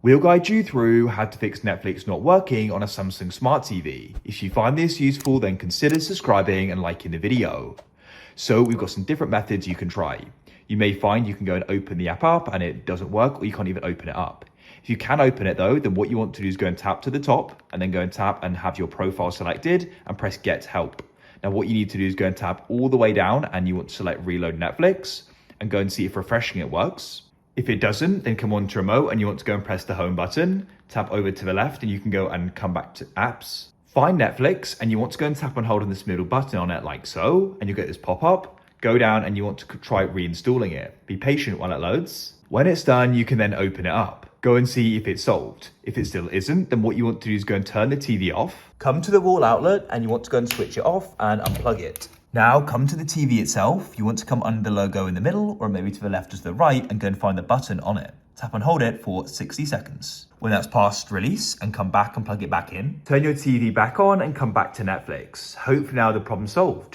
We'll guide you through how to fix Netflix not working on a Samsung Smart TV. If you find this useful, then consider subscribing and liking the video. So we've got some different methods you can try. You may find you can go and open the app up and it doesn't work, or you can't even open it up. If you can open it though, then what you want to do is go and tap to the top and then go and tap and have your profile selected and press Get Help. Now what you need to do is go and tap all the way down and you want to select Reload Netflix and go and see if refreshing it works. If it doesn't, then come on to remote and you want to go and press the home button, tap over to the left and you can go and come back to apps. Find Netflix and you want to go and tap and hold on this middle button on it like so, and you get this pop up. Go down and you want to try reinstalling it. Be patient while it loads. When it's done, you can then open it up. Go and see if it's solved. If it still isn't, then what you want to do is go and turn the TV off. Come to the wall outlet and you want to go and switch it off and unplug it. Now come to the TV itself. You want to come under the logo in the middle or maybe to the left or to the right and go and find the button on it. Tap and hold it for 60 seconds. When that's passed, release and come back and plug it back in. Turn your TV back on and come back to Netflix. Hopefully now the problem's solved.